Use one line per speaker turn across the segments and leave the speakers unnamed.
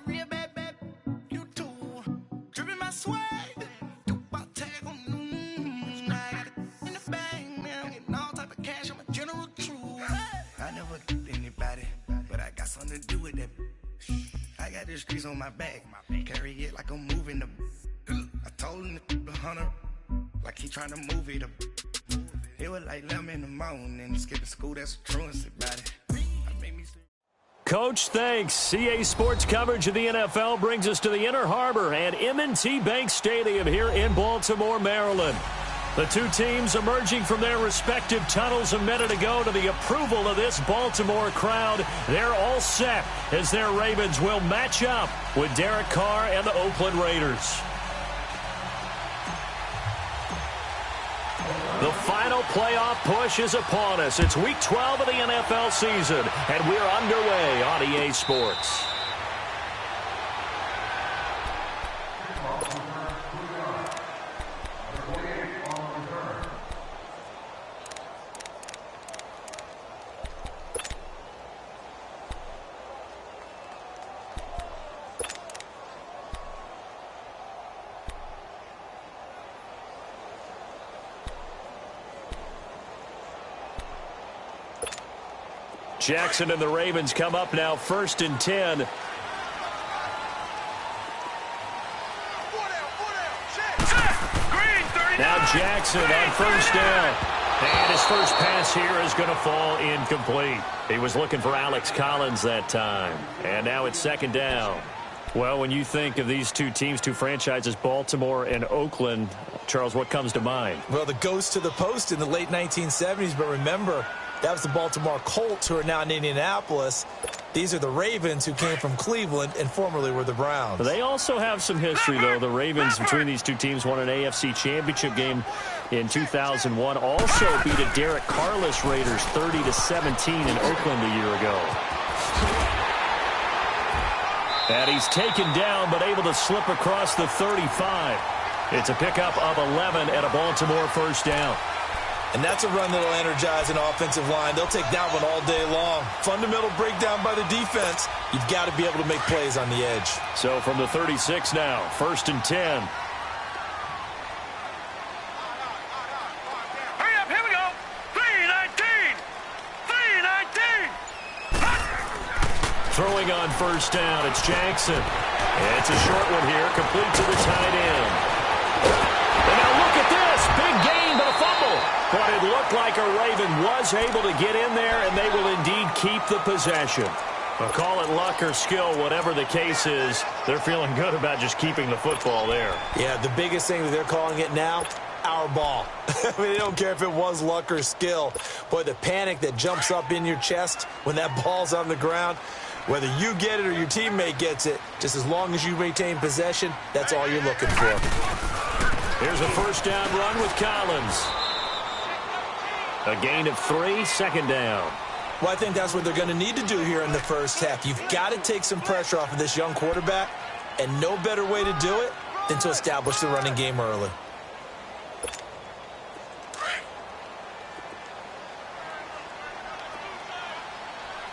real bad, you too. Dripping my swag, do about tag on I got it in the bag, man. I'm getting all type of cash. I'm a general true. I never did anybody, but I got something to do with that. I got the streets on my back, carry it like I'm moving the. I told him the hunter, like he trying to move it up. It was like 11 in the morning, skipping school, that's a truancy about it.
Coach, thanks. CA Sports coverage of the NFL brings us to the Inner Harbor at M&T Bank Stadium here in Baltimore, Maryland. The two teams emerging from their respective tunnels a minute ago to the approval of this Baltimore crowd. They're all set as their Ravens will match up with Derek Carr and the Oakland Raiders. The final playoff push is upon us. It's Week 12 of the NFL season, and we're underway on EA Sports. Jackson and the Ravens come up now, 1st and 10. Now Jackson on 1st down. And his first pass here is going to fall incomplete. He was looking for Alex Collins that time. And now it's 2nd down. Well, when you think of these two teams, two franchises, Baltimore and Oakland, Charles, what comes to mind?
Well, the ghost to the post in the late 1970s, but remember, that was the Baltimore Colts, who are now in Indianapolis. These are the Ravens, who came from Cleveland and formerly were the Browns.
They also have some history, though. The Ravens, between these two teams, won an AFC championship game in 2001. Also beat a Derek Carrless Raiders 30-17 in Oakland a year ago. And he's taken down, but able to slip across the 35. It's a pickup of 11 at a Baltimore 1st down.
And that's a run that'll energize an offensive line. They'll take that one all day long. Fundamental breakdown by the defense. You've got to be able to make plays on the edge.
So from the 36 now, 1st and 10.
Hurry up, here we go. 3-19. 3-19.
Throwing on 1st down, it's Jackson. It's a short one here, complete to the tight end. And now look at this, big gain, but a fumble. But it looked like a Raven was able to get in there, and they will indeed keep the possession. Well, call it luck or skill, whatever the case is, they're feeling good about just keeping the football there.
Yeah, the biggest thing that they're calling it now, our ball. I mean, they don't care if it was luck or skill. Boy, the panic that jumps up in your chest when that ball's on the ground, whether you get it or your teammate gets it, just as long as you retain possession, that's all you're looking for.
Here's a 1st down run with Collins. A gain of 3, 2nd down.
Well, I think that's what they're going to need to do here in the first half. You've got to take some pressure off of this young quarterback, and no better way to do it than to establish the running game early.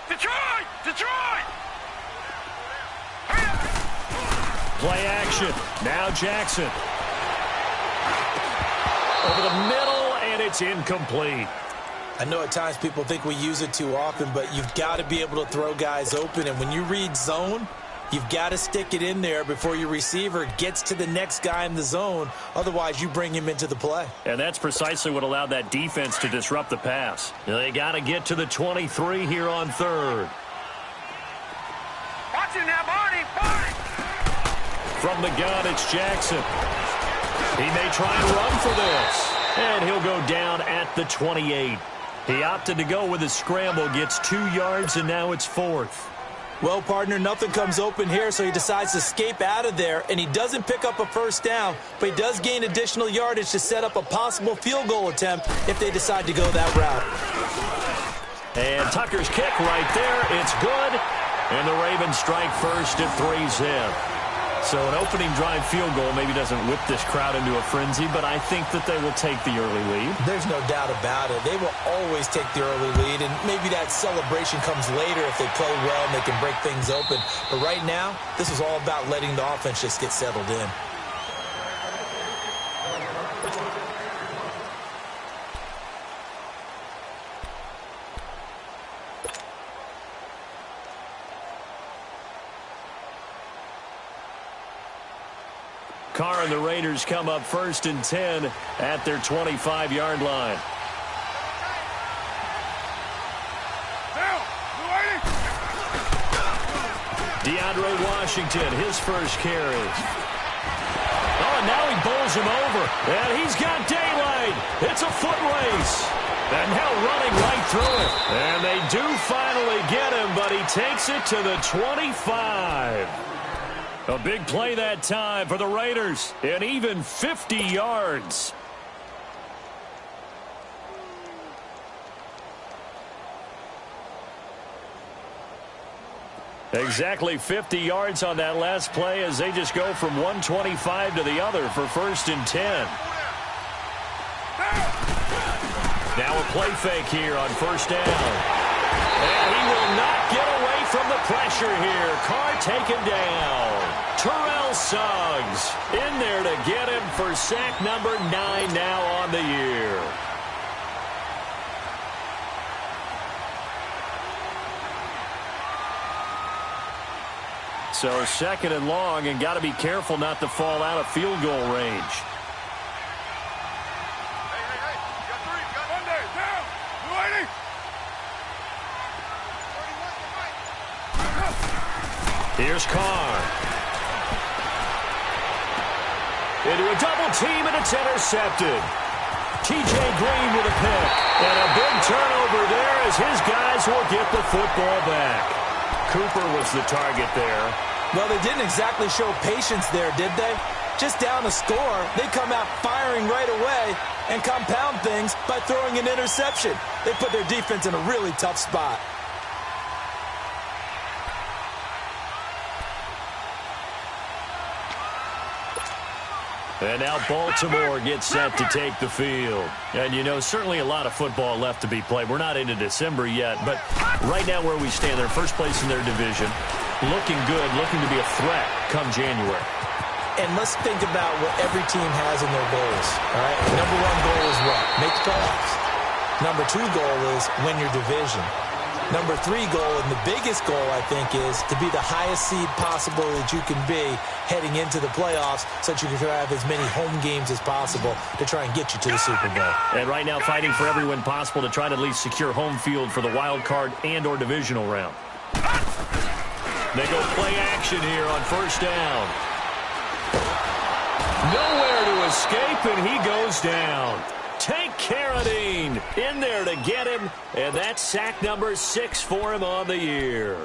Detroit! Detroit!
Play action. Now Jackson. Over the middle, and it's incomplete.
I know at times people think we use it too often, but you've got to be able to throw guys open. And when you read zone, you've got to stick it in there before your receiver gets to the next guy in the zone. Otherwise, you bring him into the play.
And that's precisely what allowed that defense to disrupt the pass. They got to get to the 23 here on 3rd.
Watch it now, Barney! Barney!
From the gun, it's Jackson. He may try and run for this. And he'll go down at the 28. He opted to go with a scramble, gets 2 yards, and now it's 4th.
Well, partner, nothing comes open here, so he decides to escape out of there, and he doesn't pick up a 1st down, but he does gain additional yardage to set up a possible field goal attempt if they decide to go that route.
And Tucker's kick right there. It's good. And the Ravens strike first at 3-zip. So an opening drive field goal maybe doesn't whip this crowd into a frenzy, but I think that they will take the early lead.
There's no doubt about it. They will always take the early lead, and maybe that celebration comes later if they play well and they can break things open. But right now, this is all about letting the offense just get settled in.
Carr and the Raiders come up 1st and 10 at their 25-yard line. DeAndre Washington, his first carry. Oh, and now he bowls him over. And he's got daylight. It's a foot race. And now running right through it. And they do finally get him, but he takes it to the 25. A big play that time for the Raiders, and even 50 yards. Exactly 50 yards on that last play as they just go from 125 to the other for 1st and 10. Now a play fake here on 1st down. And he will not get away from the pressure here. Carr taken down. Terrell Suggs in there to get him for sack number 9 now on the year. So 2nd and long, and got to be careful not to fall out of field goal range. Here's Carr. Into a double team, and it's intercepted. T.J. Green with a pick. And a big turnover there as his guys will get the football back. Cooper was the target there.
Well, they didn't exactly show patience there, did they? Just down a score, they come out firing right away and compound things by throwing an interception. They put their defense in a really tough spot.
And now Baltimore gets set to take the field. And, you know, certainly a lot of football left to be played. We're not into December yet, but right now where we stand, they're first place in their division. Looking good, looking to be a threat come January.
And let's think about what every team has in their goals. All right? Number 1 goal is what? Make the playoffs. Number 2 goal is win your division. Number 3 goal, and the biggest goal, I think, is to be the highest seed possible that you can be heading into the playoffs so that you can have as many home games as possible to try and get you to the Super Bowl.
And right now fighting for every win possible to try to at least secure home field for the wild card and or divisional round. They go play action here on 1st down. Nowhere to escape, and he goes down. Take Carradine in there to get him, and that's sack number 6 for him on the year.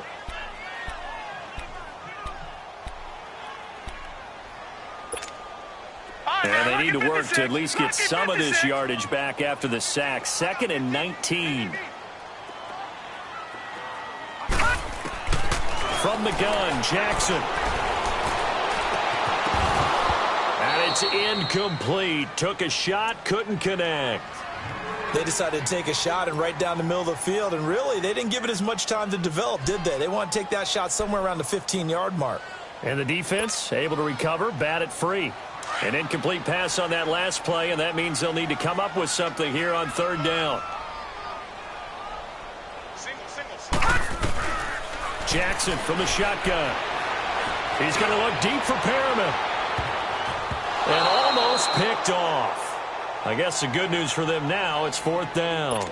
And they need to work to at least get some of this yardage back after the sack. 2nd and 19. From the gun, Jackson. And it's incomplete. Took a shot, couldn't connect.
They decided to take a shot and right down the middle of the field, and really, they didn't give it as much time to develop, did they? They want to take that shot somewhere around the 15-yard mark.
And the defense able to recover, bat it free. An incomplete pass on that last play, and that means they'll need to come up with something here on 3rd down. Jackson from the shotgun. He's going to look deep for Perriman. And almost picked off. I guess the good news for them now, it's 4th down.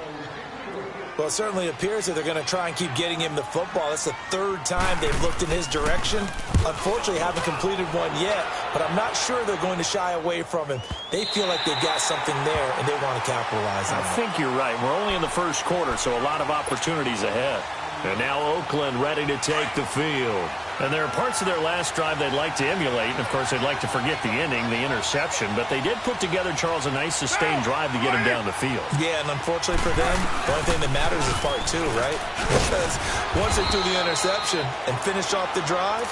Well, it certainly appears that they're going to try and keep getting him the football. That's the 3rd time they've looked in his direction. Unfortunately, haven't completed one yet, but I'm not sure they're going to shy away from him. They feel like they've got something there, and they want to capitalize on it.
I think you're right. We're only in the 1st quarter, so a lot of opportunities ahead. And now Oakland ready to take the field. And there are parts of their last drive they'd like to emulate. And, of course, they'd like to forget the inning, the interception. But they did put together, Charles, a nice sustained drive to get him down the field.
Yeah, and unfortunately for them, the only thing that matters is part 2, right? Because once they threw the interception and finished off the drive,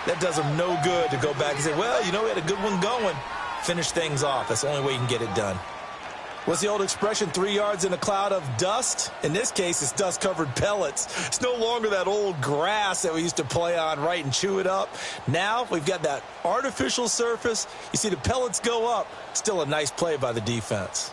That does them no good to go back and say, well, you know, we had a good one going. Finish things off. That's the only way you can get it done. What's the old expression, 3 yards in a cloud of dust? In this case, it's dust-covered pellets. It's no longer that old grass that we used to play on, right, and chew it up. Now we've got that artificial surface. You see the pellets go up. Still a nice play by the defense.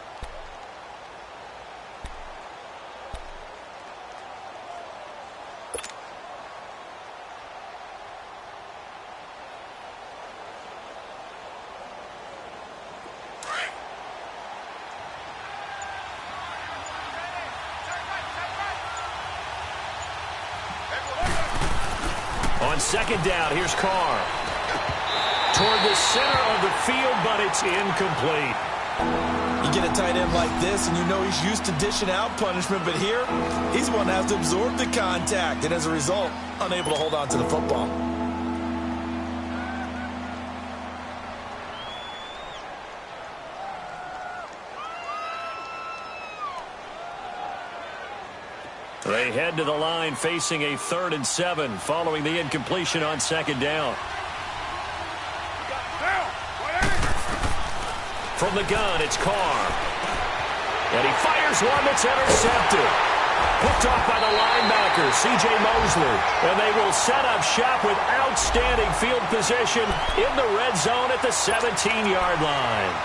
On second down, here's Carr. Toward the center of the field, but it's incomplete.
You get a tight end like this, and you know he's used to dishing out punishment, but here, he's the one that has to absorb the contact, and as a result, unable to hold on to the football.
They head to the line facing a 3rd and 7 following the incompletion on second down. From the gun, it's Carr. And he fires one that's intercepted. Picked off by the linebacker, C.J. Mosley. And they will set up shop with outstanding field position in the red zone at the 17-yard line.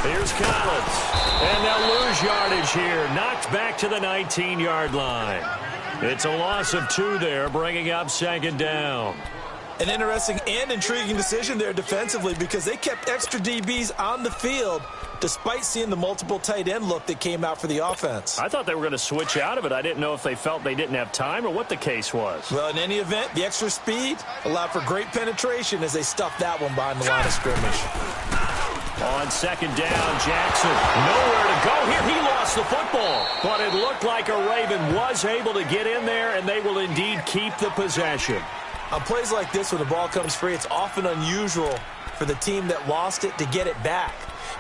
Here's Collins. And they'll lose yardage here. Knocked back to the 19-yard line. It's a loss of 2 there, bringing up second down.
An interesting and intriguing decision there defensively because they kept extra DBs on the field despite seeing the multiple tight end look that came out for the offense.
I thought they were going to switch out of it. I didn't know if they felt they didn't have time or what the case was.
Well, in any event, the extra speed allowed for great penetration as they stuffed that one behind the line of scrimmage.
On second down, Jackson nowhere to go here. He lost the football, but it looked like a Raven was able to get in there, and they will indeed keep the possession.
On plays like this, when the ball comes free, it's often unusual for the team that lost it to get it back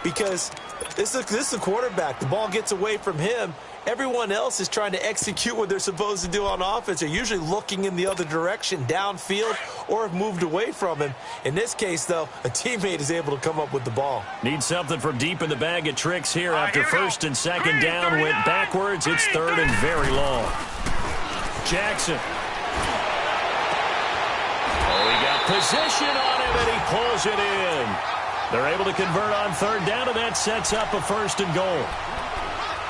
because this is a quarterback. The ball gets away from him. Everyone else is trying to execute what they're supposed to do on offense. They're usually looking in the other direction, downfield, or have moved away from him. In this case, though, a teammate is able to come up with the ball.
Need something from deep in the bag of tricks here after first and second down went backwards. It's 3rd and very long. Jackson. Oh, he got position on him, and he pulls it in. They're able to convert on 3rd down, and that sets up a 1st and goal.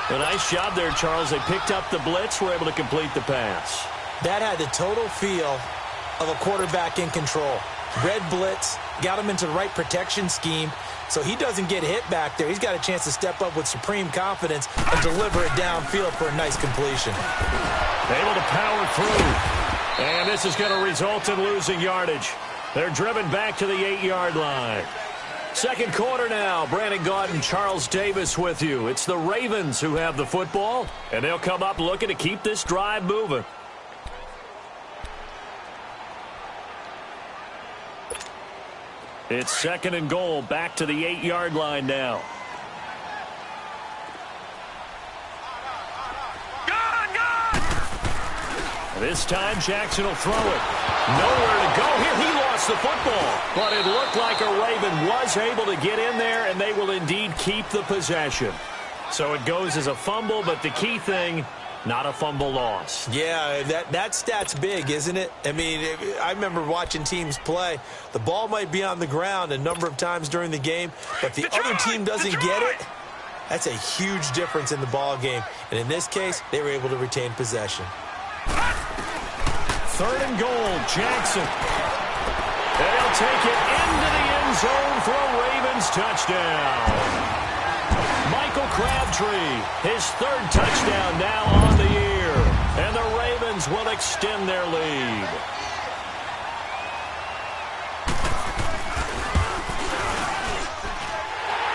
A nice job there, Charles. They picked up the blitz, were able to complete the pass.
That had the total feel of a quarterback in control. Red blitz, got him into the right protection scheme, so he doesn't get hit back there. He's got a chance to step up with supreme confidence and deliver it downfield for a nice completion.
Able to power through. And this is going to result in losing yardage. They're driven back to the 8-yard line. Second quarter now. Brandon Gaudin, Charles Davis with you. It's the Ravens who have the football, and they'll come up looking to keep this drive moving. It's 2nd and goal, back to the 8-yard line now. This time, Jackson will throw it. Nowhere to go here. He lost the football. But it looked like a Raven was able to get in there, and they will indeed keep the possession. So it goes as a fumble, but the key thing, not a fumble loss.
Yeah, that stat's big, isn't it? I mean, I remember watching teams play. The ball might be on the ground a number of times during the game, but the other team doesn't get it. That's a huge difference in the ball game. And in this case, they were able to retain possession.
3rd and goal, Jackson. They'll take it into the end zone for a Ravens touchdown. Michael Crabtree, his 3rd touchdown now on the year. And the Ravens will extend their lead.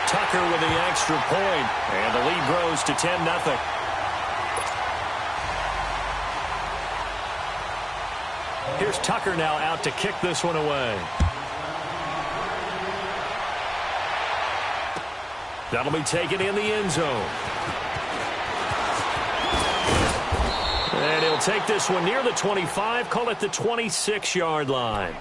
Tucker with the extra point, and the lead grows to 10-0. Here's Tucker now out to kick this one away. That'll be taken in the end zone. And he'll take this one near the 25, call it the 26-yard line.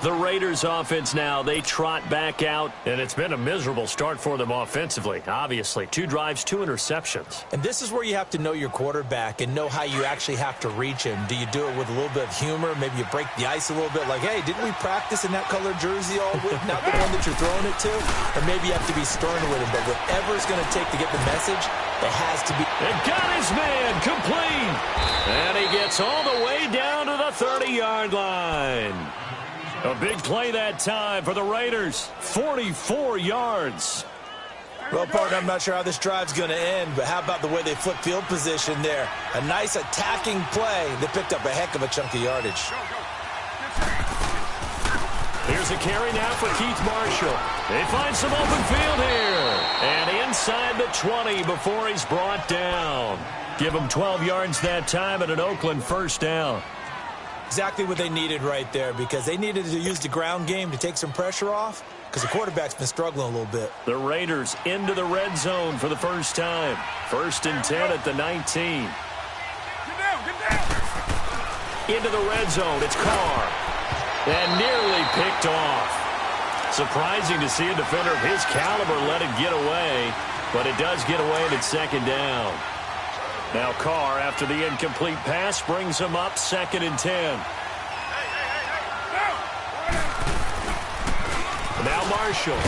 The Raiders offense now, they trot back out, and it's been a miserable start for them offensively, obviously. 2 drives, 2 interceptions.
And this is where you have to know your quarterback and know how you actually have to reach him. Do you do it with a little bit of humor? Maybe you break the ice a little bit, like, hey, didn't we practice in that colored jersey all week? Not the one that you're throwing it to? Or maybe you have to be stern with him, but whatever it's going to take to get the message, it has to be.
And got his man complete. And he gets all the way down to the 30-yard line. A big play that time for the Raiders. 44 yards.
Well, partner, I'm not sure how this drive's going to end, but how about the way they flip field position there? A nice attacking play. They picked up a heck of a chunk of yardage.
Here's a carry now for Keith Marshall. They find some open field here. And inside the 20 before he's brought down. Give him 12 yards that time and an Oakland first down.
Exactly what they needed right there, because they needed to use the ground game to take some pressure off, because the quarterback's been struggling a little bit.
The Raiders into the red zone for the first time. 1st and 10 at the 19.
Get down.
Into the red zone, it's Carr. And nearly picked off. Surprising to see a defender of his caliber let it get away, but it does get away and it's 2nd down. Now Carr, after the incomplete pass, brings him up 2nd and 10. Now Marshall.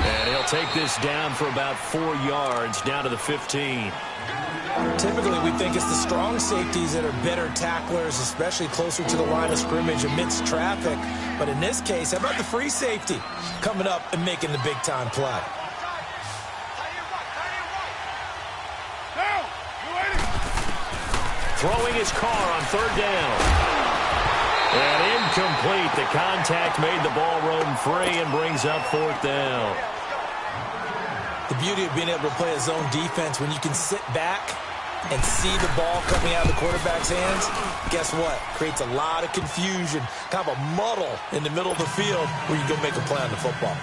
And he'll take this down for about 4 yards, down to the 15.
Typically, we think it's the strong safeties that are better tacklers, especially closer to the line of scrimmage amidst traffic. But in this case, how about the free safety coming up and making the big-time play?
Throwing his Carr on 3rd down. And incomplete. The contact made the ball roam free and brings up 4th down.
The beauty of being able to play a zone defense, when you can sit back and see the ball coming out of the quarterback's hands, guess what? Creates a lot of confusion, kind of a muddle in the middle of the field where you go make a play on the football.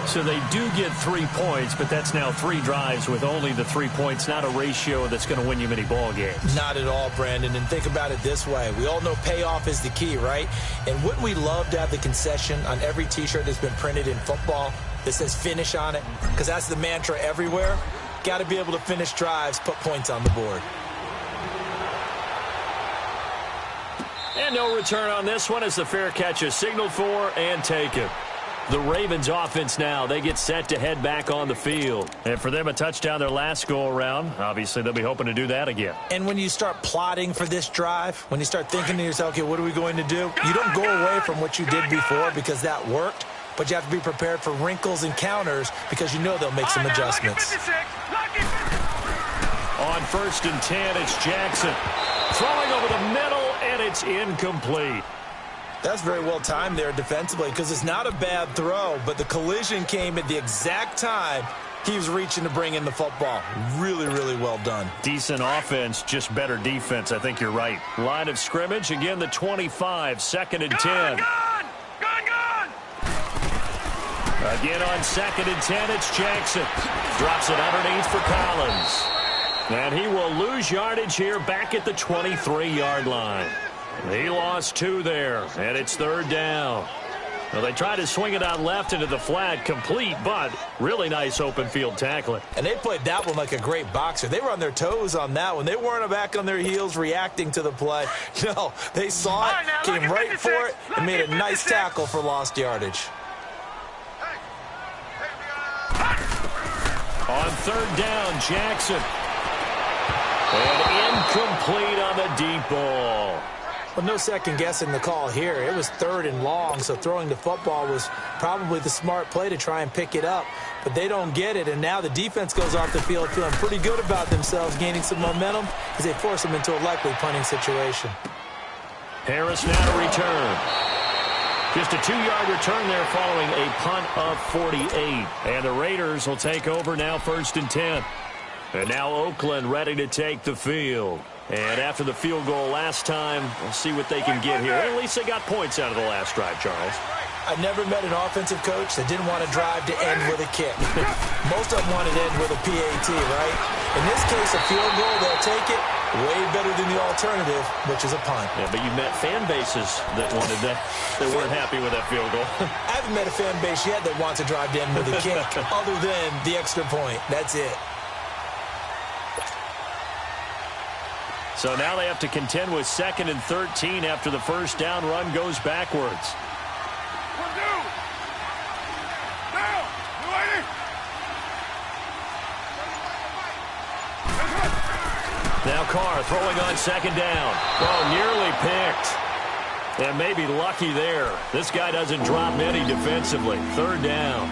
So they do get 3 points, but that's now 3 drives with only the 3 points, not a ratio that's going to win you many ball games.
Not at all, Brandon. And think about it this way. We all know payoff is the key, right? And wouldn't we love to have the concession on every T-shirt that's been printed in football that says finish on it? Because that's the mantra everywhere. Got to be able to finish drives, put points on the board.
And no return on this one as the fair catch is signaled for and taken. The Ravens offense now, they get set to head back on the field. And for them, a touchdown their last go-around. Obviously, they'll be hoping to do that again.
And when you start plotting for this drive, when you start thinking to yourself, okay, what are we going to do? You don't go away from what you did before because that worked, but you have to be prepared for wrinkles and counters because you know they'll make some adjustments.
On 1st and 10, it's Jackson. Throwing over the middle, and it's incomplete.
That's very well timed there defensively because it's not a bad throw, but the collision came at the exact time he was reaching to bring in the football. Really, really well done.
Decent offense, just better defense. I think you're right. Line of scrimmage, again, the 25, 2nd and 10.
Gone!
Again on 2nd and 10, it's Jackson. Drops it underneath for Collins. And he will lose yardage here back at the 23-yard line. He lost 2 there, and it's 3rd down. Well, they tried to swing it out left into the flat, complete, but really nice open field tackling.
And they played that one like a great boxer. They were on their toes on that one. They weren't back on their heels reacting to the play. No, they saw it, came right for it, and made a nice tackle for lost yardage.
On 3rd down, Jackson. And incomplete on the deep ball.
Well, no second guessing the call here. It was 3rd and long, so throwing the football was probably the smart play to try and pick it up. But they don't get it, and now the defense goes off the field feeling pretty good about themselves, gaining some momentum as they force them into a likely punting situation.
Harris now to return. Just a 2-yard return there following a punt of 48. And the Raiders will take over now 1st and 10. And now Oakland ready to take the field. And after the field goal last time, we'll see what they can get here. At least they got points out of the last drive, Charles.
I never met an offensive coach that didn't want to drive to end with a kick. Most of them wanted to end with a PAT, right? In this case, a field goal, they'll take it. Way better than the alternative, which is a punt.
Yeah, but you met fan bases that wanted that, that weren't happy with that field goal.
I haven't met a fan base yet that wants to drive to end with a kick other than the extra point. That's it.
So now they have to contend with 2nd and 13 after the first down run goes backwards. Now Carr throwing on 2nd down. Oh, nearly picked. And maybe lucky there. This guy doesn't drop many defensively. 3rd down.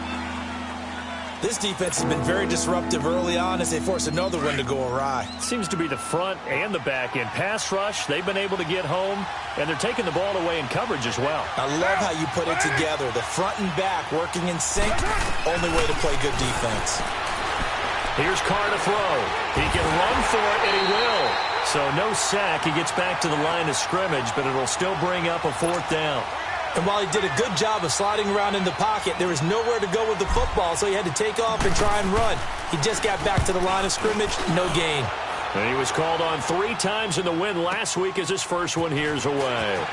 This defense has been very disruptive early on as they force another one to go awry.
Seems to be the front and the back end. Pass rush, they've been able to get home, and they're taking the ball away in coverage as well.
I love how you put it together. The front and back working in sync. Only way to play good defense.
Here's Carr to throw. He can run for it, and he will. So no sack. He gets back to the line of scrimmage, but it'll still bring up a 4th down.
And while he did a good job of sliding around in the pocket, there was nowhere to go with the football, so he had to take off and try and run. He just got back to the line of scrimmage, no gain.
And he was called on 3 times in the win last week as his first one here's away.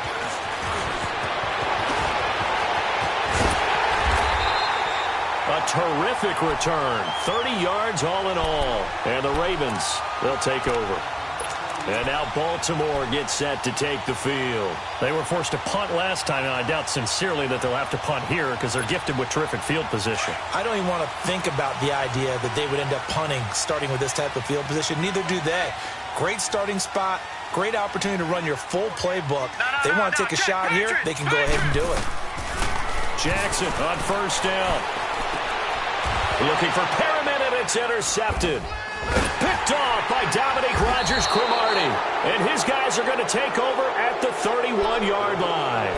A terrific return. 30 yards all in all. And the Ravens, they'll take over. And now Baltimore gets set to take the field. They were forced to punt last time, and I doubt sincerely that they'll have to punt here because they're gifted with terrific field position.
I don't even want to think about the idea that they would end up punting starting with this type of field position. Neither do they. Great starting spot, great opportunity to run your full playbook. They want to take a shot here, they can go ahead and do it.
Jackson on 1st down. Looking for Perriman, and it's intercepted. Picked off by Dominique Rodgers-Cromartie. And his guys are going to take over at the 31-yard line.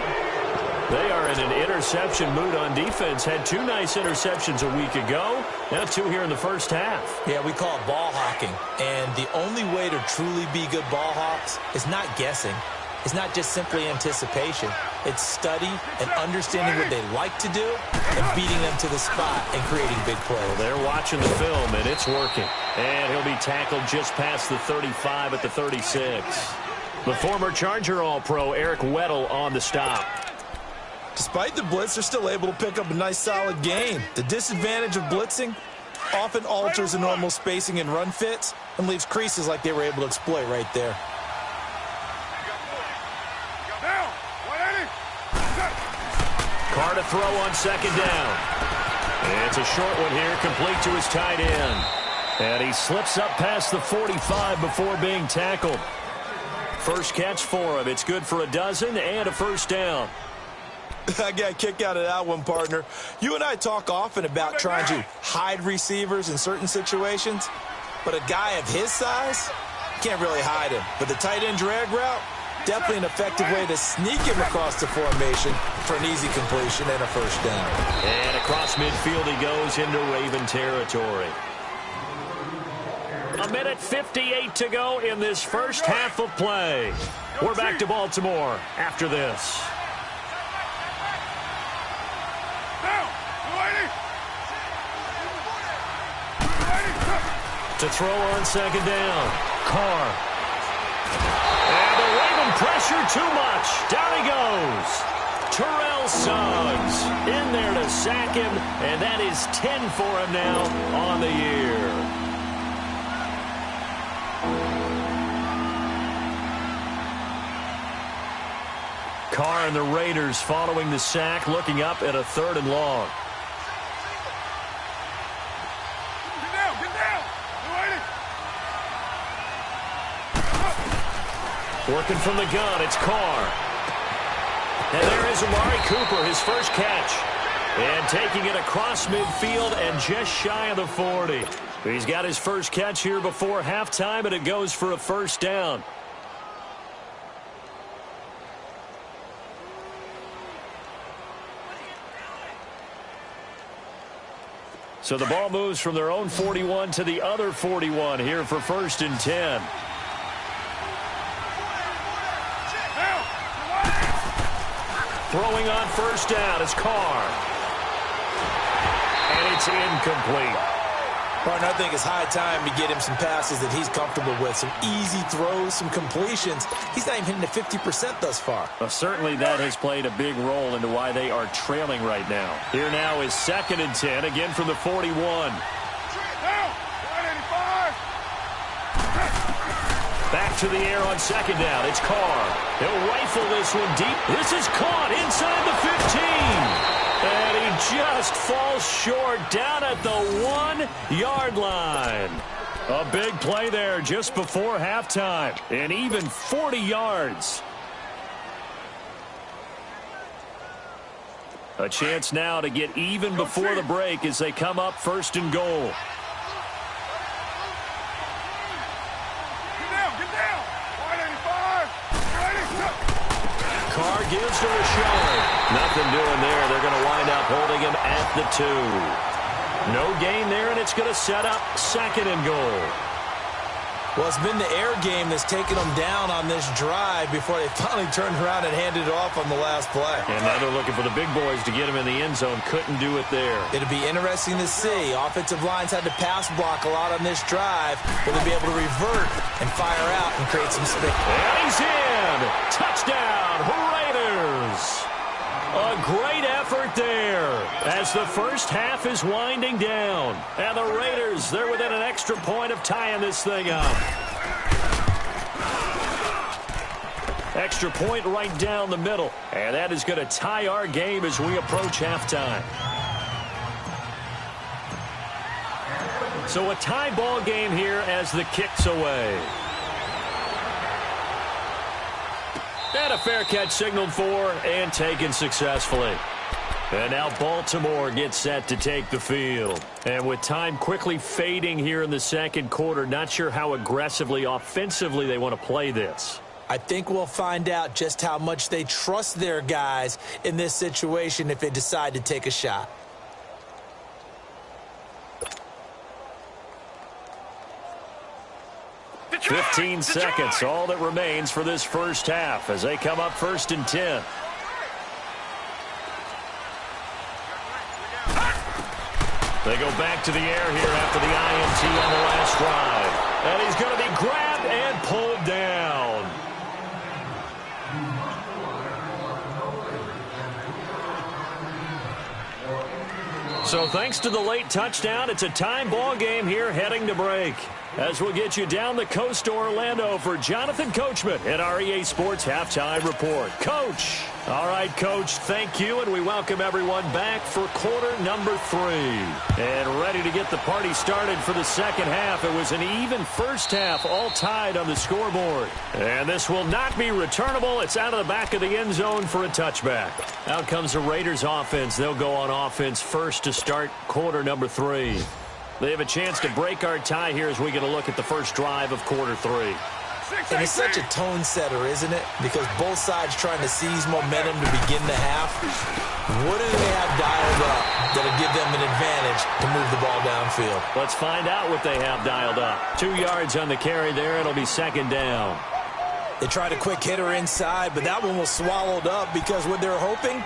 They are in an interception mood on defense. Had 2 nice interceptions a week ago. Now 2 here in the first half.
Yeah, we call it ball hawking. And the only way to truly be good ball hawks is not guessing. It's not just simply anticipation. It's study and understanding what they like to do and beating them to the spot and creating big plays.
Well, they're watching the film, and it's working. And he'll be tackled just past the 35 at the 36. The former Charger All-Pro Eric Weddle on the stop.
Despite the blitz, they're still able to pick up a nice, solid gain. The disadvantage of blitzing often alters the normal spacing and run fits and leaves creases like they were able to exploit right there.
Carr to throw on 2nd down. It's a short one here, complete to his tight end. And he slips up past the 45 before being tackled. First catch for him. It's good for a dozen and a 1st down.
I got a kick out of that one, partner. You and I talk often about trying to hide receivers in certain situations, but a guy of his size can't really hide him. But the tight end drag route, definitely an effective way to sneak him across the formation for an easy completion and a 1st down.
And across midfield he goes into Raven territory. 1:58 to go in this first half of play. We're back to Baltimore after this. To throw on 2nd down. Carr. And the Raven pressure too much. Down he goes. Terrell Suggs in there to sack him, and that is 10 for him now on the year. Carr and the Raiders following the sack, looking up at a 3rd and long. Working from the gun, it's Carr. And there is Amari Cooper, his first catch. And taking it across midfield and just shy of the 40. He's got his first catch here before halftime, and it goes for a 1st down. So the ball moves from their own 41 to the other 41 here for 1st and 10. Throwing on first down is Carr. And it's incomplete.
Partner, I think it's high time to get him some passes that he's comfortable with. Some easy throws, some completions. He's not even hitting the 50% thus far.
Well, certainly that has played a big role into why they are trailing right now. Here now is 2nd and 10, again from the 41. Back to the air on 2nd down. It's Carr. He'll rifle this one deep. This is caught inside the 15. And he just falls short down at the 1-yard line. A big play there just before halftime. And even 40 yards. A chance now to get even before the break as they come up 1st and goal. Carr gives to Rashard. Nothing doing there. They're going to wind up holding him at the 2. No gain there, and it's going to set up 2nd and goal.
Well, it's been the air game that's taken them down on this drive before they finally turned around and handed it off on the last play.
And now they're looking for the big boys to get him in the end zone. Couldn't do it there.
It'll be interesting to see. Offensive lines had to pass block a lot on this drive. Will they be able to revert and fire out and create some space?
And he's in. Touchdown, Raiders. A great effort there as the first half is winding down. And the Raiders, they're within an extra point of tying this thing up. Extra point right down the middle. And that is going to tie our game as we approach halftime. So a tie ball game here as the kick's away. And a fair catch signaled for and taken successfully. And now Baltimore gets set to take the field. And with time quickly fading here in the 2nd quarter, not sure how aggressively, offensively they want to play this.
I think we'll find out just how much they trust their guys in this situation if they decide to take a shot.
The 15 seconds, all that remains for this first half as they come up 1st and 10. They go back to the air here after the INT on the last drive. And he's going to be grabbed and pulled down. So thanks to the late touchdown, it's a time ball game here heading to break. As we'll get you down the coast to Orlando for Jonathan Coachman at our EA Sports Halftime Report. Coach. All right, Coach, thank you, and we welcome everyone back for quarter number 3. And ready to get the party started for the 2nd half. It was an even first half, all tied on the scoreboard. And this will not be returnable. It's out of the back of the end zone for a touchback. Out comes the Raiders offense. They'll go on offense first to start quarter number 3. They have a chance to break our tie here as we get a look at the first drive of quarter 3.
And it's such a tone setter, isn't it? Because both sides trying to seize momentum to begin the half. What do they have dialed up that'll give them an advantage to move the ball downfield?
Let's find out what they have dialed up. 2 yards on the carry there. It'll be 2nd down.
They tried a quick hitter inside, but that one was swallowed up because what they're hoping,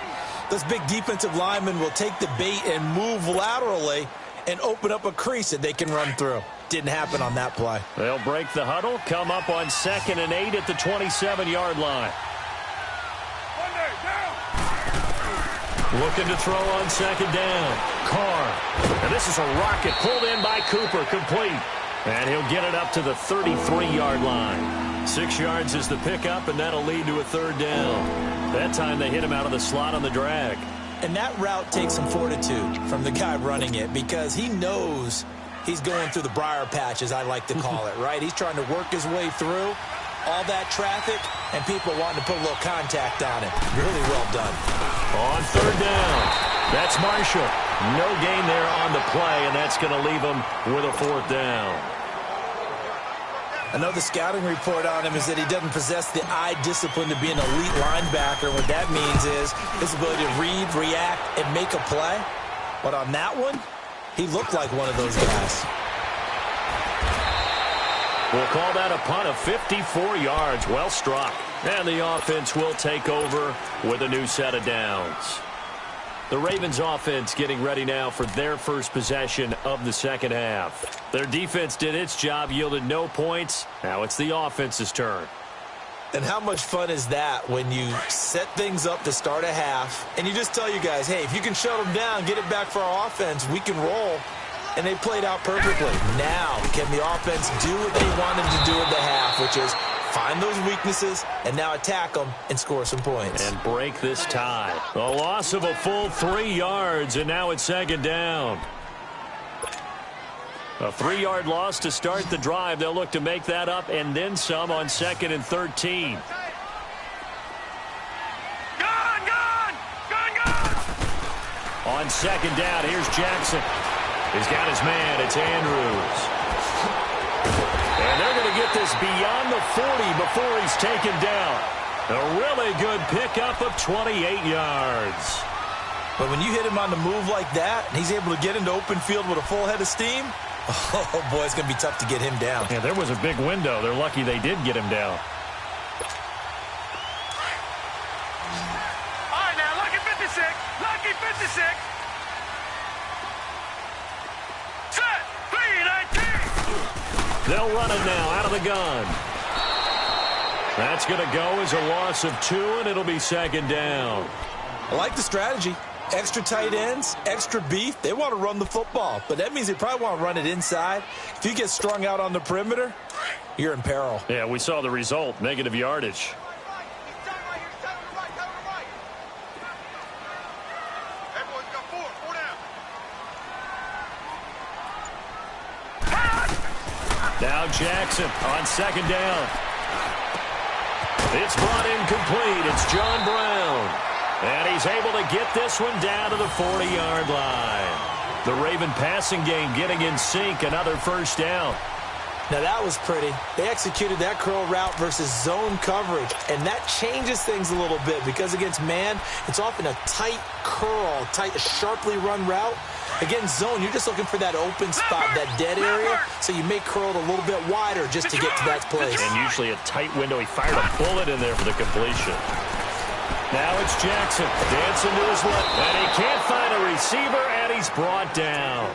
those big defensive linemen will take the bait and move laterally and open up a crease that they can run through. Didn't happen on that play.
They'll break the huddle, come up on 2nd and 8 at the 27-yard line. Looking to throw on 2nd down. Carr. And this is a rocket pulled in by Cooper, complete. And he'll get it up to the 33-yard line. 6 yards is the pickup, and that'll lead to a 3rd down. That time they hit him out of the slot on the drag.
And that route takes some fortitude from the guy running it because he knows he's going through the briar patch, as I like to call it, right? He's trying to work his way through all that traffic and people wanting to put a little contact on it. Really well done.
On 3rd down, that's Marshall. No gain there on the play, and that's going to leave him with a 4th down.
Another scouting report on him is that he doesn't possess the eye discipline to be an elite linebacker. What that means is his ability to read, react, and make a play. But on that one, he looked like one of those guys.
We'll call that a punt of 54 yards. Well struck. And the offense will take over with a new set of downs. The Ravens offense getting ready now for their first possession of the second half. Their defense did its job, yielded no points. Now it's the offense's turn.
And how much fun is that when you set things up to start a half and you just tell you guys, hey, if you can shut them down, get it back for our offense, we can roll. And they played out perfectly. Now, can the offense do what they wanted to do at the half, which is find those weaknesses and now attack them and score some points.
And break this tie. A loss of a full 3 yards, and now it's second down. A 3-yard loss to start the drive. They'll look to make that up and then some on 2nd and 13. On second down, here's Jackson. He's got his man. It's Andrews. And they're going to get this beyond the 40 before he's taken down. A really good pickup of 28 yards.
But when you hit him on the move like that, and he's able to get into open field with a full head of steam, oh, boy, it's going to be tough to get him down.
Yeah, there was a big window. They're lucky they did get him down.
All right, now, lucky 56. Lucky 56. Set. 3-19.
They'll run it now out of the gun. That's going to go as a loss of 2, and it'll be second down.
I like the strategy. Extra tight ends, extra beef. They want to run the football, but that means they probably want to run it inside. If you get strung out on the perimeter, you're in peril.
Yeah, we saw the result, negative yardage. Now Jackson on second down. It's brought in complete. It's John Brown. And he's able to get this one down to the 40-yard line. The Raven passing game getting in sync. Another first down.
Now that was pretty. They executed that curl route versus zone coverage, and that changes things a little bit because against man, it's often a tight curl, tight, sharply run route. Against zone, you're just looking for that open spot, that dead area, so you may curl it a little bit wider just to get to that place.
And usually a tight window. He fired a bullet in there for the completion. Now it's Jackson dancing to his left, and he can't find a receiver, and he's brought down.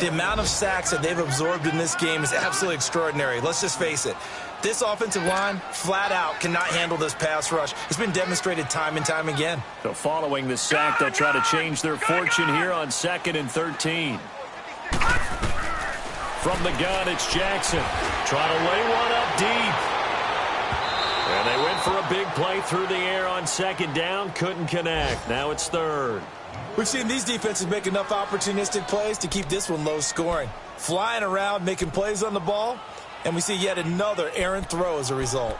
The amount of sacks that they've absorbed in this game is absolutely extraordinary. Let's just face it. This offensive line, flat out, cannot handle this pass rush. It's been demonstrated time and time again.
So following the sack, they'll try to change their fortune here on 2nd and 13. From the gun, it's Jackson. Trying to lay one up deep. And they went for a big play through the air on second down. Couldn't connect. Now it's 3rd.
We've seen these defenses make enough opportunistic plays to keep this one low scoring. Flying around, making plays on the ball, and we see yet another errant throw as a result.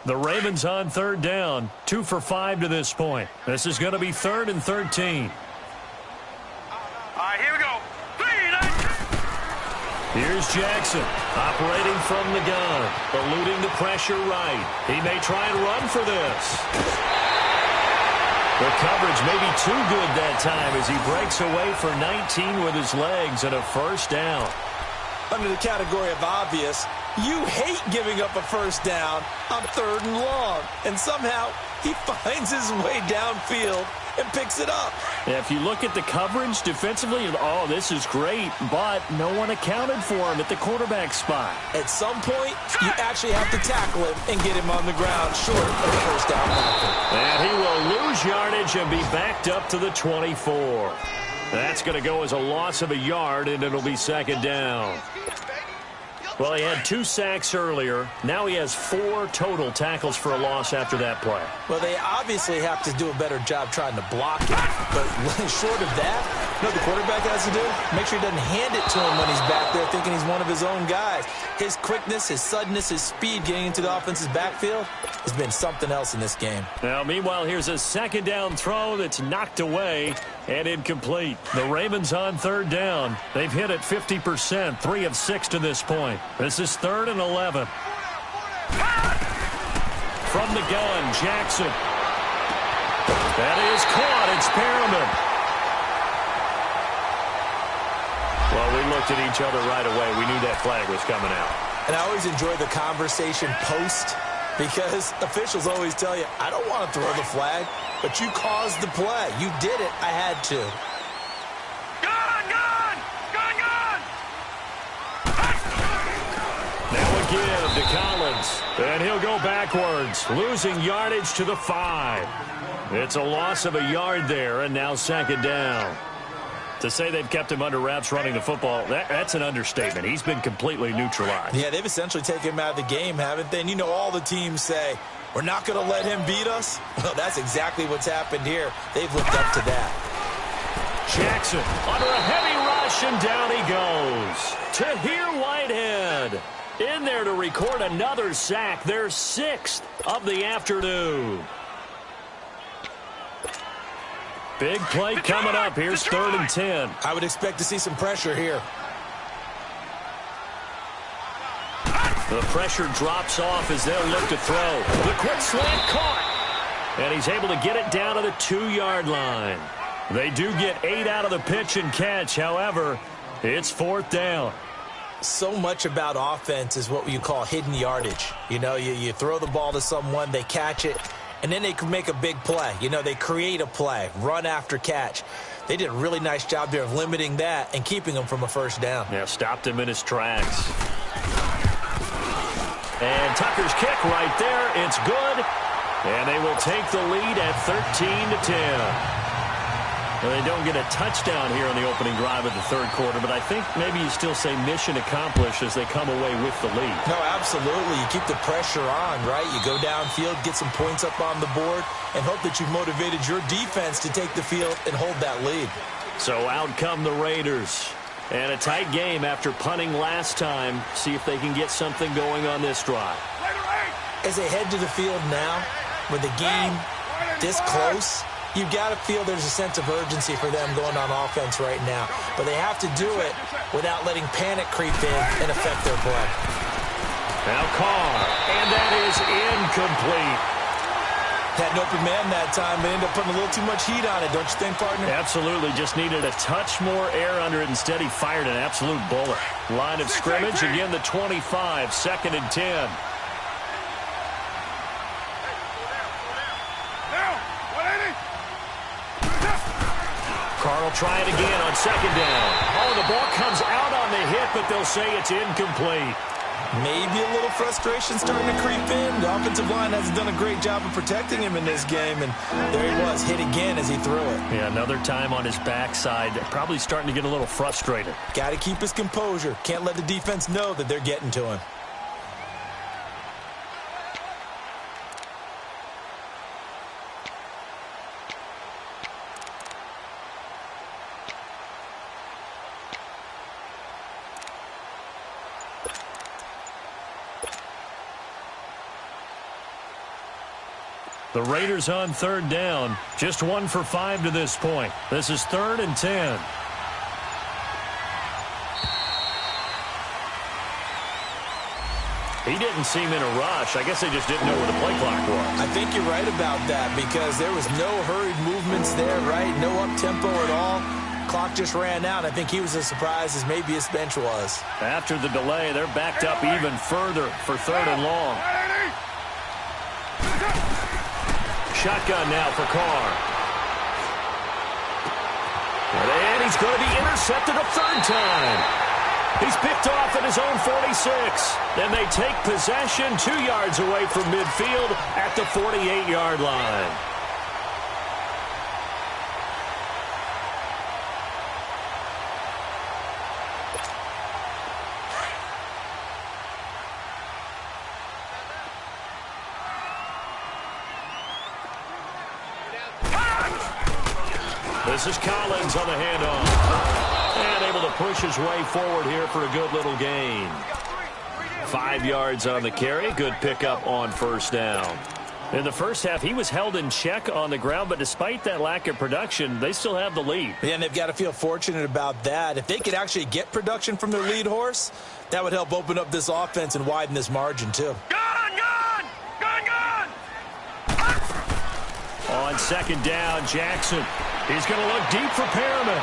The Ravens on 3rd down. 2 for 5 to this point. This is going to be 3rd and 13.
All right, here we go. 3-19.
Here's Jackson operating from the gun, eluding the pressure right. He may try and run for this. The coverage may be too good that time as he breaks away for 19 with his legs and a first down.
Under the category of obvious, you hate giving up a first down on 3rd and long. And somehow he finds his way downfield and picks it up.
Yeah, if you look at the coverage defensively, oh, this is great, but no one accounted for him at the quarterback spot.
At some point, you actually have to tackle him and get him on the ground short of the first down marker.
And he will lose yardage and be backed up to the 24. That's going to go as a loss of a yard, and it'll be second down. Well, he had 2 sacks earlier. Now he has 4 total tackles for a loss after that play.
Well, they obviously have to do a better job trying to block it. But short of that, you know what the quarterback has to do? Make sure he doesn't hand it to him when he's back there thinking he's one of his own guys. His quickness, his suddenness, his speed getting into the offense's backfield has been something else in this game.
Now, meanwhile, here's a second down throw that's knocked away and incomplete. The Ravens on 3rd down. They've hit it 50%, 3 of 6 to this point. This is 3rd and 11. From the gun, Jackson. That is caught. It's Perriman. Well, we looked at each other right away. We knew that flag was coming out.
And I always enjoy the conversation post because officials always tell you, I don't want to throw the flag, but you caused the play. You did it. I had to.
Now a give to Collins. And he'll go backwards, losing yardage to the 5. It's a loss of a yard there, and now second down. To say they've kept him under wraps running the football, that's an understatement. He's been completely neutralized.
Yeah, they've essentially taken him out of the game, haven't they? And you know all the teams say, we're not going to let him beat us. Well, that's exactly what's happened here. They've lived up to that.
Jackson under a heavy rush, and down he goes. Tahir Whitehead in there to record another sack, their 6th of the afternoon. Big play coming up. Here's 3rd and 10.
I would expect to see some pressure here.
The pressure drops off as they'll look to throw. The quick slant caught. And he's able to get it down to the 2-yard line. They do get 8 out of the pitch and catch. However, it's 4th down.
So much about offense is what you call hidden yardage. You know, you throw the ball to someone, they catch it, and then they can make a big play. You know, they create a play, run after catch. They did a really nice job there of limiting that and keeping him from a first down.
Yeah, stopped him in his tracks. And Tucker's kick right there. It's good. And they will take the lead at 13-10. Well, they don't get a touchdown here on the opening drive of the 3rd quarter, but I think maybe you still say mission accomplished as they come away with the lead.
No, absolutely. You keep the pressure on, right? You go downfield, get some points up on the board, and hope that you've motivated your defense to take the field and hold that lead.
So out come the Raiders. And a tight game after punting last time. See if they can get something going on this drive.
As they head to the field now, with the game this close, you've got to feel there's a sense of urgency for them going on offense right now. But they have to do it without letting panic creep in and affect their play.
Now Carr, and that is incomplete.
Had an open man that time, but ended up putting a little too much heat on it, don't you think, partner?
Absolutely. Just needed a touch more air under it. Instead, he fired an absolute bullet. Line of scrimmage, again the 25, 2nd and 10. Carr will try it again on 2nd down. Oh, the ball comes out on the hit, but they'll say it's incomplete.
Maybe a little frustration starting to creep in. The offensive line hasn't done a great job of protecting him in this game, and there he was, hit again as he threw it.
Yeah, another time on his backside. Probably starting to get a little frustrated.
Got to keep his composure. Can't let the defense know that they're getting to him.
The Raiders on 3rd down. Just 1 for 5 to this point. This is 3rd and 10. He didn't seem in a rush. I guess they just didn't know where the play clock was.
I think you're right about that because there was no hurried movements there, right? No up-tempo at all. Clock just ran out. I think he was as surprised as maybe his bench was.
After the delay, they're backed up even further for 3rd and long. Shotgun now for Carr. And he's going to be intercepted a 3rd time. He's picked off at his own 46. Then they take possession 2 yards away from midfield at the 48-yard line. This is Collins on the handoff. And able to push his way forward here for a good little gain. 5 yards on the carry. Good pickup on 1st down. In the first half, he was held in check on the ground, but despite that lack of production, they still have the lead.
Yeah, and they've got to feel fortunate about that. If they could actually get production from their lead horse, that would help open up this offense and widen this margin, too.
On 2nd down, Jackson. He's going to look deep for Perriman.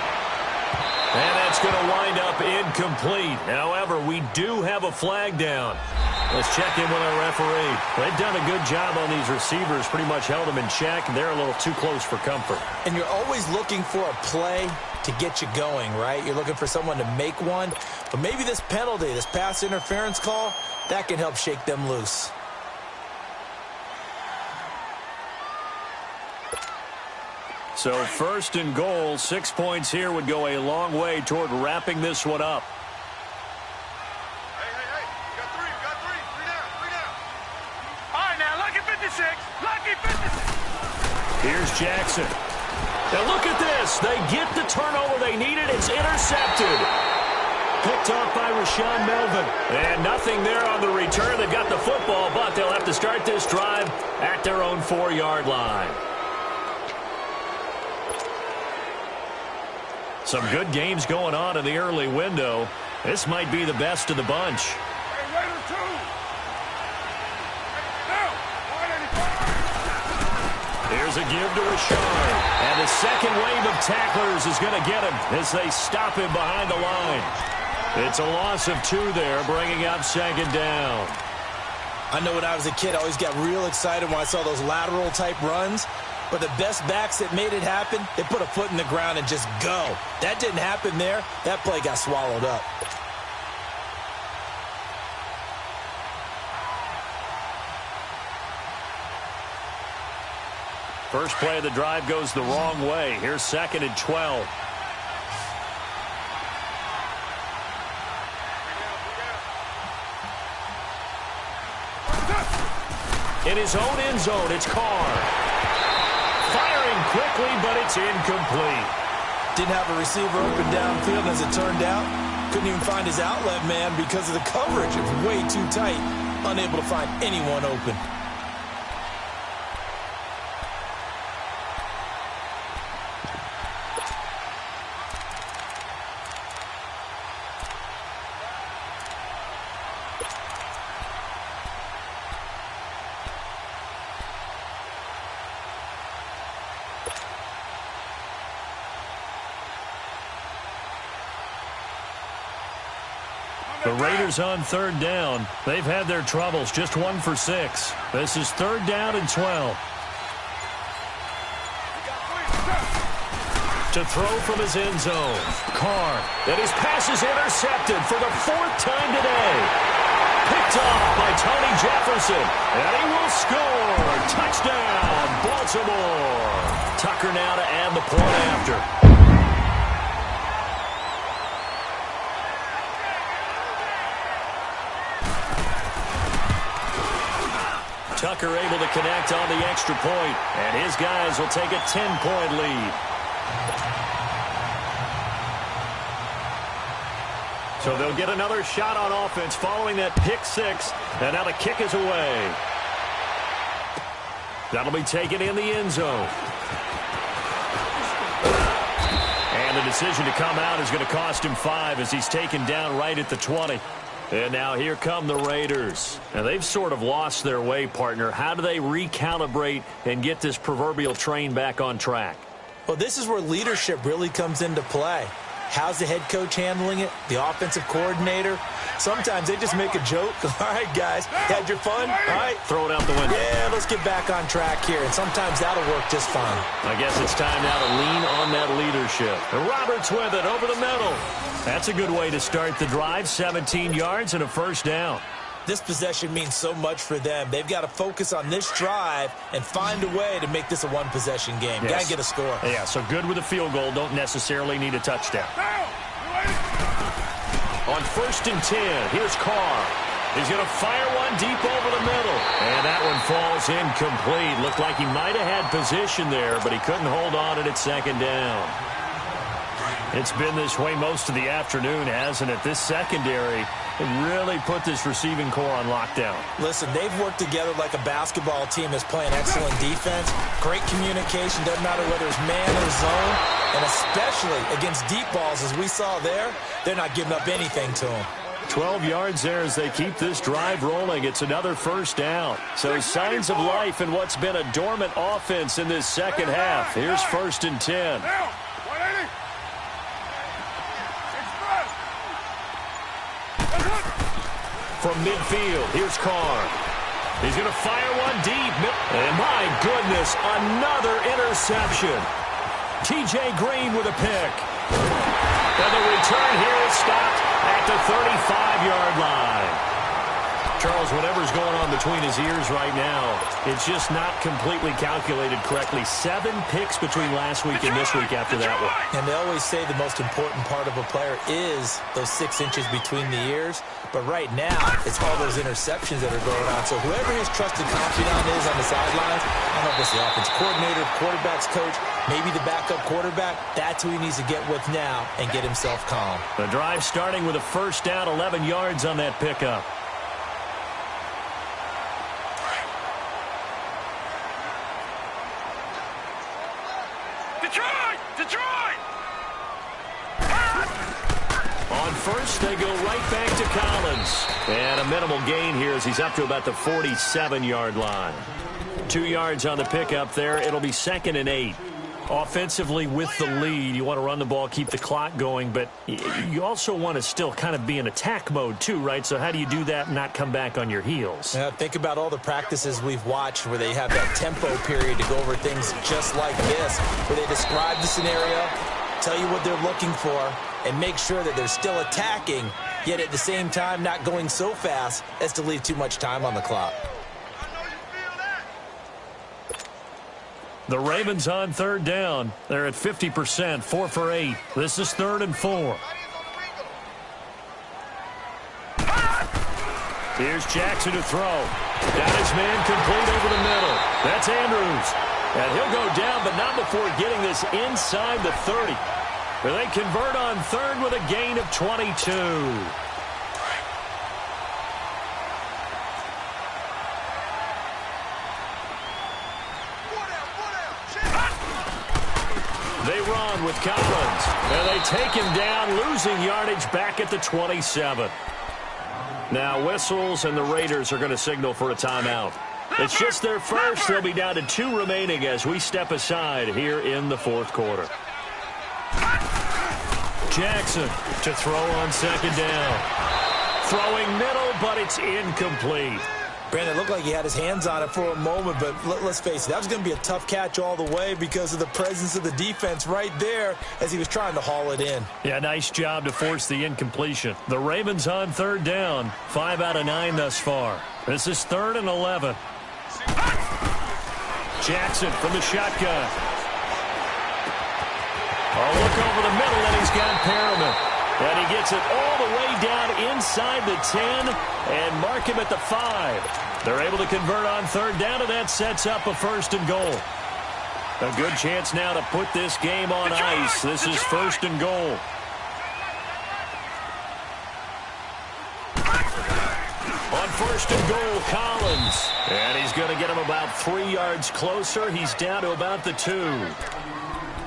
And that's going to wind up incomplete. However, we do have a flag down. Let's check in with our referee. They've done a good job on these receivers, pretty much held them in check. They're a little too close for comfort.
And you're always looking for a play to get you going, right? You're looking for someone to make one. But maybe this penalty, this pass interference call, that can help shake them loose.
So first and goal, 6 points here would go a long way toward wrapping this one up.
Hey, you got three. Three down. All right, now, lucky 56. Lucky 56.
Here's Jackson. Now look at this. They get the turnover they needed. It's intercepted. Picked off by Rashawn Melvin. And nothing there on the return. They've got the football, but they'll have to start this drive at their own 4-yard line. Some good games going on in the early window. This might be the best of the bunch.
Hey, Raider 2.
Here's a give to Rashawn. And the second wave of tacklers is going to get him as they stop him behind the line. It's a loss of 2 there, bringing up second down.
I know when I was a kid, I always got real excited when I saw those lateral-type runs. But the best backs that made it happen, they put a foot in the ground and just go. That didn't happen there. That play got swallowed up.
First play of the drive goes the wrong way. Here's second and 12. In his own end zone, it's Carr. Firing quickly, but it's incomplete.
Didn't have a receiver open downfield, as it turned out. Couldn't even find his outlet man because of the coverage. It was way too tight. Unable to find anyone open.
The Raiders on third down. They've had their troubles. Just 1 for 6. This is third down and 12. To throw from his end zone. Carr. And his pass is intercepted for the 4th time today. Picked off by Tony Jefferson. And he will score. Touchdown, Baltimore. Tucker now to add the point after. Tucker able to connect on the extra point, and his guys will take a 10-point lead. So they'll get another shot on offense following that pick 6, and now the kick is away. That'll be taken in the end zone. And the decision to come out is going to cost him 5 as he's taken down right at the 20. And now here come the Raiders. Now they've sort of lost their way, partner. How do they recalibrate and get this proverbial train back on track?
Well, this is where leadership really comes into play. How's the head coach handling it? The offensive coordinator? Sometimes they just make a joke. All right, guys, had your fun? All right.
Throw it out the window.
Yeah, let's get back on track here. And sometimes that'll work just fine.
I guess it's time now to lean on that leadership. And Roberts with it over the middle. That's a good way to start the drive. 17 yards and a first down.
This possession means so much for them. They've got to focus on this drive and find a way to make this a one-possession game.
Yes.
Got to get a score.
Yeah, so good with a field goal. Don't necessarily need a touchdown. On first and 10, here's Carr. He's going to fire one deep over the middle. And that one falls incomplete. Looked like he might have had position there, but he couldn't hold on at second down. It's been this way most of the afternoon, hasn't it? This secondary really put this receiving core on lockdown.
Listen, they've worked together like a basketball team that's playing excellent defense. Great communication, doesn't matter whether it's man or zone. And especially against deep balls, as we saw there, they're not giving up anything to them.
12 yards there as they keep this drive rolling. It's another first down. So signs of life in what's been a dormant offense in this second half. Here's first and 10. from midfield. Here's Carr. He's going to fire one deep. And my goodness, another interception. T.J. Green with a pick. And the return here is stopped at the 35-yard line. Charles, whatever's going on between his ears right now, it's just not completely calculated correctly. 7 picks between last week and this week after that one.
And they always say the most important part of a player is those 6 inches between the ears. But right now, it's all those interceptions that are going on. So whoever his trusted confidant is on the sidelines, I don't know if it's the offense coordinator, quarterback's coach, maybe the backup quarterback, that's who he needs to get with now and get himself calm.
The drive starting with a first down, 11 yards on that pickup.
Detroit!
On first, they go right back to Collins. And a minimal gain here as he's up to about the 47-yard line. 2 yards on the pickup there. It'll be 2nd and 8. Offensively with the lead, you want to run the ball, keep the clock going, but you also want to still kind of be in attack mode too, right? So how do you do that and not come back on your heels?
Yeah, think about all the practices we've watched where they have that tempo period to go over things just like this, where they describe the scenario, tell you what they're looking for, and make sure that they're still attacking, yet at the same time not going so fast as to leave too much time on the clock.
The Ravens on 3rd down. They're at 50%, 4 for 8. This is 3rd and 4. Here's Jackson to throw. Got his man complete over the middle. That's Andrews. And he'll go down, but not before getting this inside the 30. They convert on 3rd with a gain of 22. They run with Collins, and they take him down, losing yardage back at the 27. Now whistles, and the Raiders are going to signal for a timeout. It's just their first. They'll be down to 2 remaining as we step aside here in the 4th quarter. Jackson to throw on 2nd down. Throwing middle, but it's incomplete.
Brandon, it looked like he had his hands on it for a moment, but let's face it, that was going to be a tough catch all the way because of the presence of the defense right there as he was trying to haul it in.
Yeah, nice job to force the incompletion. The Ravens on 3rd down, 5 out of 9 thus far. This is 3rd and 11. Jackson from the shotgun. A look over the middle, and he's got Perriman. And he gets it all the way down inside the 10 and mark him at the 5. They're able to convert on 3rd down, and that sets up a 1st and goal. A good chance now to put this game on ice. This is 1st and goal. On 1st and goal, Collins. And he's going to get him about 3 yards closer. He's down to about the 2.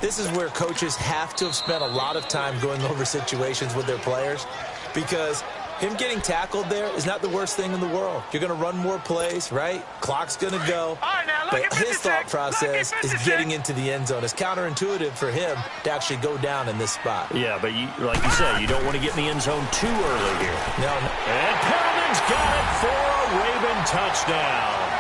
This is where coaches have to have spent a lot of time going over situations with their players because him getting tackled there is not the worst thing in the world. You're going to run more plays, right? Clock's going to go. But his thought process is getting into the end zone. It's counterintuitive for him to actually go down in this spot.
Yeah, but like you said, you don't want to get in the end zone too early here.
No.
And Perriman's got it for a Raven touchdown.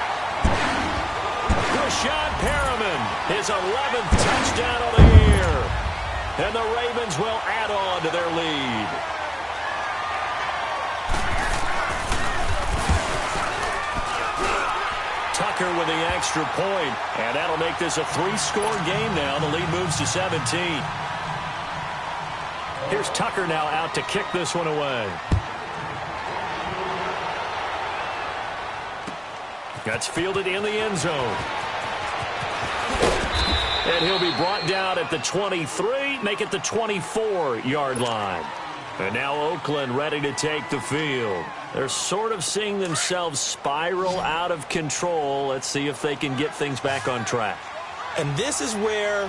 Rashad Perriman, his 11th touchdown of the year. And the Ravens will add on to their lead. Tucker with the extra point, and that'll make this a 3-score game now. The lead moves to 17. Here's Tucker now out to kick this one away. That's fielded in the end zone. And he'll be brought down at the 23, make it the 24-yard line. And now Oakland ready to take the field. They're sort of seeing themselves spiral out of control. Let's see if they can get things back on track.
And this is where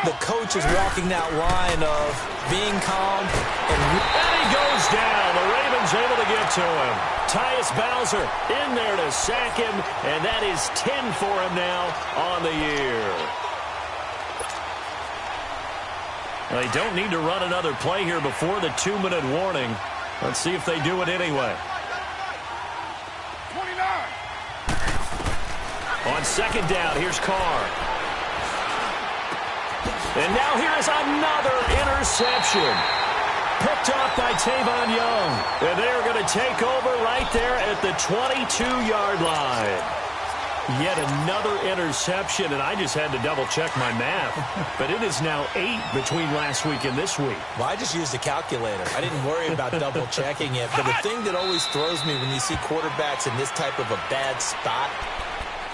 the coach is walking that line of being calm. And
he goes down. The Ravens able to get to him. Tyus Bowser in there to sack him, and that is 10 for him now on the year. They don't need to run another play here before the 2-minute warning. Let's see if they do it anyway. On second down, here's Carr. And now here is another interception. Picked off by Tavon Young. And they are going to take over right there at the 22-yard line. Yet another interception, and I just had to double-check my math. But it is now 8 between last week and this week.
Well, I just used a calculator. I didn't worry about double-checking it. But the thing that always throws me when you see quarterbacks in this type of a bad spot,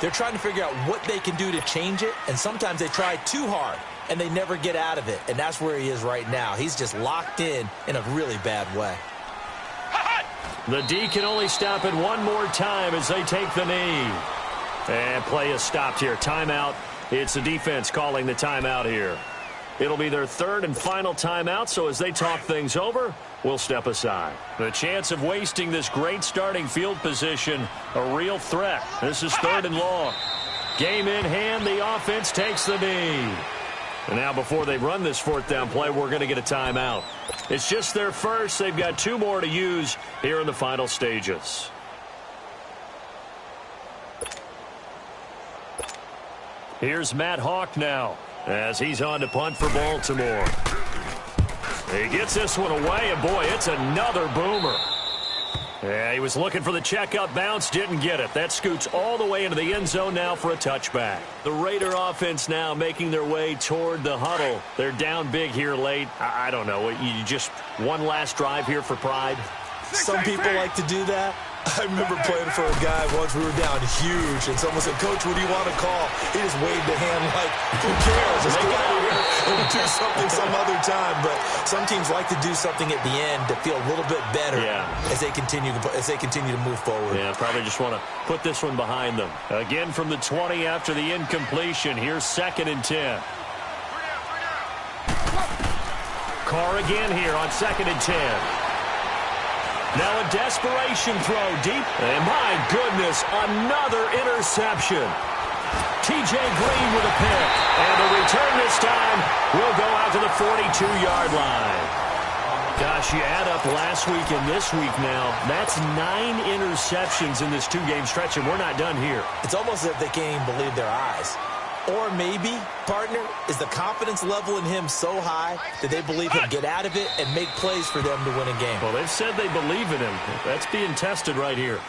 they're trying to figure out what they can do to change it, and sometimes they try too hard, and they never get out of it. And that's where he is right now. He's just locked in a really bad way.
The D can only stop it one more time as they take the knee. And play is stopped here. Timeout. It's the defense calling the timeout here. It'll be their third and final timeout, so as they talk things over, we'll step aside. The chance of wasting this great starting field position, a real threat. This is 3rd and long. Game in hand, the offense takes the knee. And now before they run this 4th down play, we're going to get a timeout. It's just their first. They've got 2 more to use here in the final stages. Here's Matt Hawk now as he's on to punt for Baltimore. He gets this one away, and boy, it's another boomer. Yeah, he was looking for the checkup bounce, didn't get it. That scoots all the way into the end zone now for a touchback. The Raider offense now making their way toward the huddle. They're down big here late. I don't know. You just one last drive here for pride?
Some people like to do that. I remember playing for a guy once. We were down huge, and someone said, "Coach, what do you want to call?" He just waved a hand like, "Who cares? Let's go out here and do something some other time." But some teams like to do something at the end to feel a little bit better as they continue to move forward.
Yeah, probably just want to put this one behind them. Again from the 20 after the incompletion. Here's 2nd and 10. Carr again here on 2nd and 10. Now a desperation throw deep. And my goodness, another interception. T.J. Green with a pick. And the return this time will go out to the 42-yard line. Gosh, you add up last week and this week now. That's 9 interceptions in this 2-game stretch, and we're not done here.
It's almost as if they can't even believe their eyes. Or maybe, partner, is the confidence level in him so high that they believe he'll get out of it and make plays for them to win a game.
Well, they've said they believe in him. That's being tested right here.